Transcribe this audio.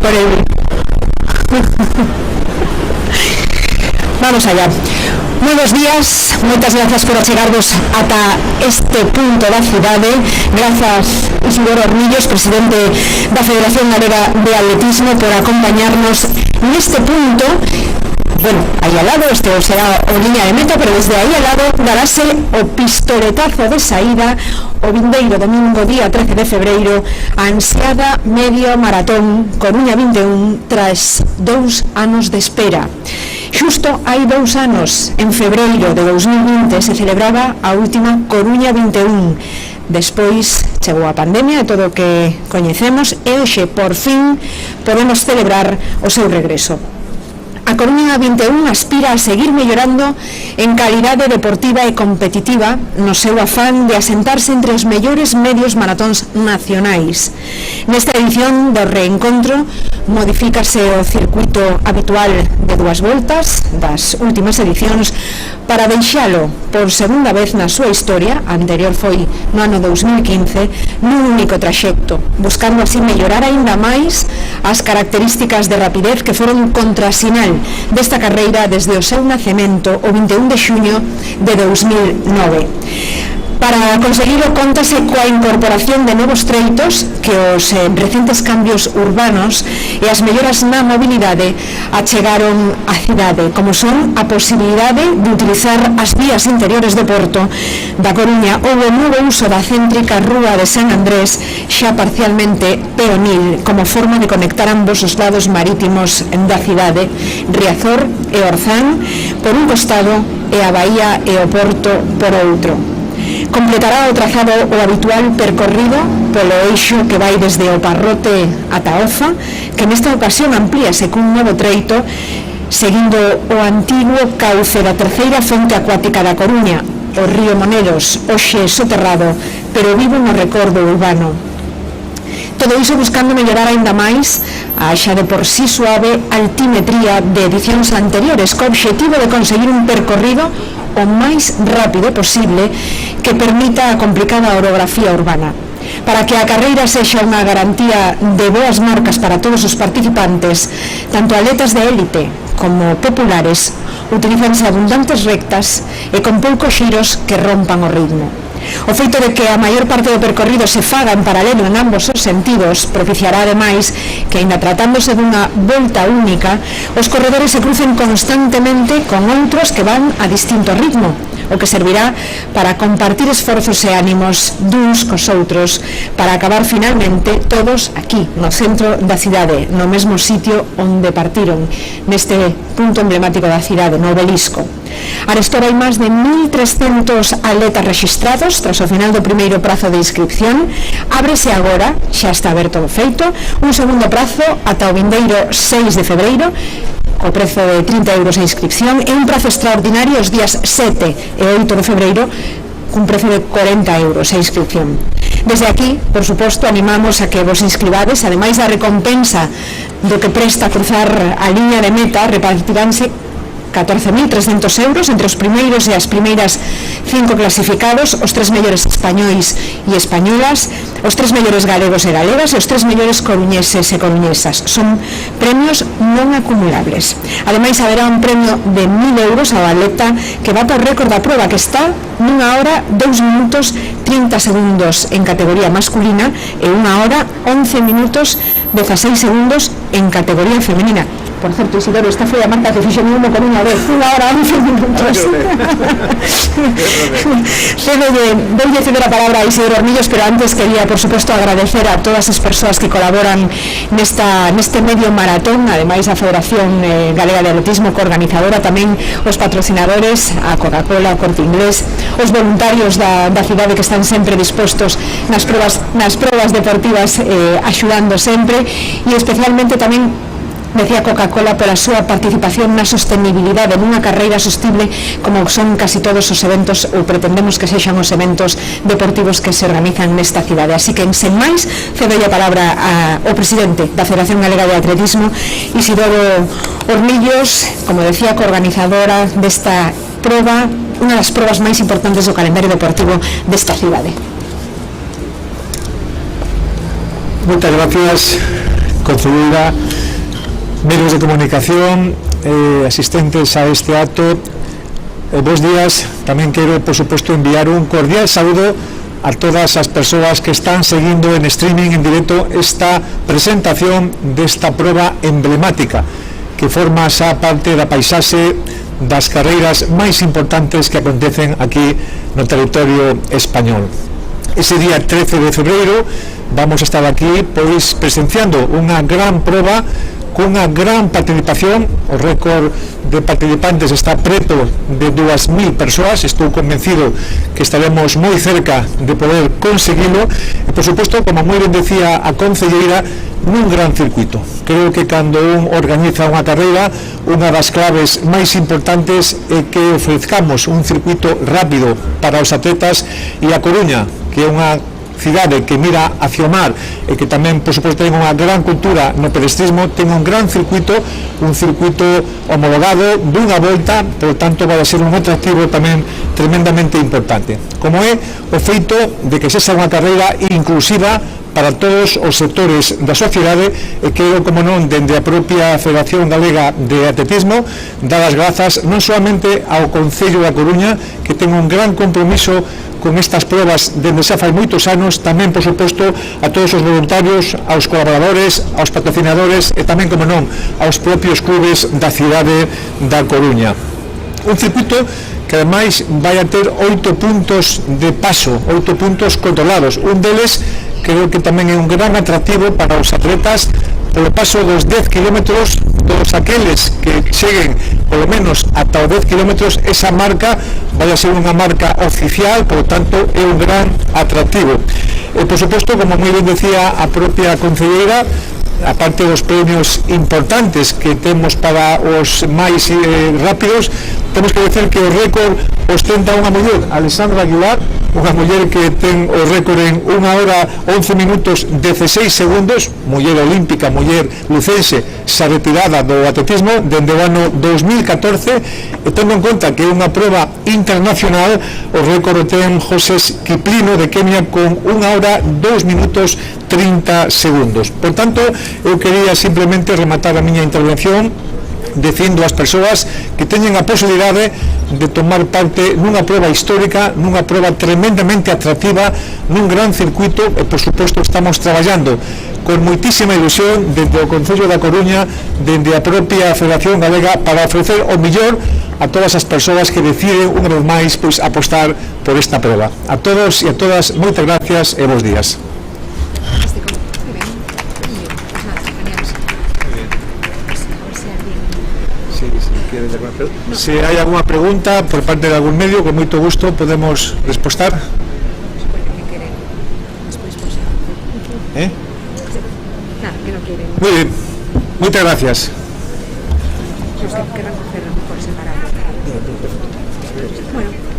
por el... Vamos allá. Buenos días, moitas grazas por achegarvos ata este punto da cidade. Grazas, Isidoro Hormillos, presidente da Federación Galega de Atletismo, por acompañarnos neste punto. Bueno, aí al lado, este será o liña de meta, pero desde aí al lado darase o pistoletazo de saída o vindeiro domingo, día 13 de febreiro, a ansiada medio maratón Coruña 21 tras 2 anos de espera. Xusto hai 2 anos, en febreiro de 2020, se celebraba a última Coruña 21. Despois chegou a pandemia e todo o que coñecemos, e hoxe, por fin, podemos celebrar o seu regreso. A Coruña 21 aspira a seguir mellorando en calidade deportiva e competitiva no seu afán de asentarse entre os mellores medios maratóns nacionais. Nesta edición do reencontro modifícase o circuito habitual de 2 voltas das últimas edicións para deixalo por segunda vez na súa historia, a anterior foi no ano 2015, nun único traxecto, buscando así mellorar aínda máis as características de rapidez que foron contrasinal desta carreira desde o seu nacemento o 21 de xuño de 2009. Para conseguilo, contase coa incorporación de novos treitos que os recentes cambios urbanos e as melloras na mobilidade achegaron á cidade, como son a posibilidade de utilizar as vías interiores do Porto da Coruña ou o novo uso da céntrica Rúa de San Andrés, xa parcialmente peonil, como forma de conectar ambos os lados marítimos da cidade, Riazor e Orzán por un costado e a Bahía e o Porto por outro. Completará o trazado o habitual percorrido polo eixo que vai desde o Parrote ata Oza, que nesta ocasión amplíase cun novo treito seguindo o antigo cauce da terceira fonte acuática da Coruña, o río Moneros, hoxe soterrado, pero vivo no recordo urbano. Todo iso buscando mellorar aínda máis a xa de por sí suave altimetría de edicións anteriores, co obxectivo de conseguir un percorrido o máis rápido posible que permita a complicada orografía urbana. Para que a carreira sexa unha garantía de boas marcas para todos os participantes, tanto atletas de élite como populares, utilizanse abundantes rectas e con poucos xiros que rompan o ritmo. O feito de que a maior parte do percorrido se faga en paralelo en ambos os sentidos propiciará ademais que, aínda tratándose dunha volta única, os corredores se crucen constantemente con outros que van a distinto ritmo, o que servirá para compartir esforzos e ánimos duns cos outros para acabar finalmente todos aquí, no centro da cidade, no mesmo sitio onde partiron, neste punto emblemático da cidade, no Obelisco. Arestora hai máis de 1.300 atletas rexistrados tras o final do primeiro prazo de inscripción. Ábrese agora, xa está aberto o feito, un segundo prazo ata o vindeiro 6 de febreiro, o prezo de 30 euros a inscripción, e un prazo extraordinario os días 7 e 8 de febreiro, cun prezo de 40 euros a inscripción. Desde aquí, por suposto, animamos a que vos inscribades, ademais da recompensa do que presta a cruzar a liña de meta, repartiránse 14.300 euros entre os primeiros e as primeiras 5 clasificados, os 3 mellores españois e españolas, os 3 mellores galegos e galegas e os 3 mellores coruñeses e coruñesas. Son premios non acumulables. Ademais, haberá un premio de 1.000 euros ao atleta que bata o récord da proba, que está nunha hora 2 minutos 30 segundos en categoría masculina e 1 hora 11 minutos 16 segundos en categoría femenina. Por certo, Isidoro, esta foi a marca que fixo mismo con unha vez, 1 hora 11 minutos. Voulle ceder a palabra a Isidoro Hormillos, pero antes quería, por suposto, agradecer a todas as persoas que colaboran neste medio maratón, ademais a Federación Galega de Atletismo, coorganizadora, tamén os patrocinadores, a Coca-Cola, o Corte Inglés, os voluntarios da cidade que están sempre dispostos nas probas deportivas, axudando sempre, e especialmente tamén decía Coca-Cola pola súa participación na sostenibilidade nunha carreira sostible como son casi todos os eventos, ou pretendemos que sexan os eventos deportivos que se organizan nesta cidade. Así que, sen máis, cedo a palabra ao presidente da Federación Galega de Atletismo, Isidoro Hormillos, como decía, coorganizadora desta proba, unha das probas máis importantes do calendario deportivo desta cidade. Moitas gracias, concelleira, medios de comunicación, asistentes a este acto, bos días. Tamén quero, por supuesto, enviar un cordial saúdo a todas as persoas que están seguindo en streaming, en directo, esta presentación desta proba emblemática que forma xa parte da paisaxe das carreiras máis importantes que acontecen aquí no territorio español. Ese día 13 de febreiro vamos a estar aquí pois presenciando unha gran proba cunha gran participación. O récord de participantes está preto de 2.000 persoas. Estou convencido que estaremos moi cerca de poder conseguilo e, por suposto, como moi ben decía a concelleira, nun gran circuito. Creo que cando un organiza unha carreira, unha das claves máis importantes é que ofrezcamos un circuito rápido para os atletas, e a Coruña, que é unha cidade que mira hacia o mar e que tamén, por suposto, ten unha gran cultura no pedestrismo, ten un gran circuito, un circuito homologado dunha volta, por tanto vai a ser un atractivo tamén tremendamente importante, como é o feito de que sexa unha carreira inclusiva para todos os sectores da sociedade. E quero, como non, dende a propia Federación Galega de Atletismo, dar as grazas non solamente ao Concello da Coruña, que ten un gran compromiso con estas probas dende xa fai moitos anos, tamén, por suposto, a todos os voluntarios, aos colaboradores, aos patrocinadores e tamén, como non, aos propios clubes da cidade da Coruña. Un circuito que ademais vai a ter 8 puntos de paso, 8 puntos controlados. Un deles creo que tamén é un gran atractivo para os atletas polo paso dos 10 kilómetros. Todos aqueles que cheguen polo menos ata os 10 kilómetros, esa marca vai a ser unha marca oficial, por tanto é un gran atractivo. E, por suposto, como moi ben decía a propia concelleira, a parte dos premios importantes que temos para os máis rápidos, temos que decir que o récord ostenta unha muller, Alexandra Aguilar, unha muller que ten o récord en 1 hora 11 minutos 16 segundos, muller olímpica, muller lucense, xa retirada do atletismo dende o ano 2014, e tendo en conta que é unha proba internacional, o récord ten José Kiplino de Kenia con 1 hora 2 minutos 30 segundos. Por tanto, eu quería simplemente rematar a miña intervención dicindo ás persoas que teñen a posibilidade de tomar parte nunha proba histórica, nunha proba tremendamente atractiva, nun gran circuito, e, por suposto, estamos traballando con moitísima ilusión dende o Concello da Coruña, dende a propia Federación Galega, para ofrecer o mellor a todas as persoas que deciden unha vez máis pois apostar por esta proba. A todos e a todas, moitas gracias e bons días. Si hai alguna pregunta por parte de algún medio, con moito gusto podemos respostar. Muy bien, moitas gracias. Bueno.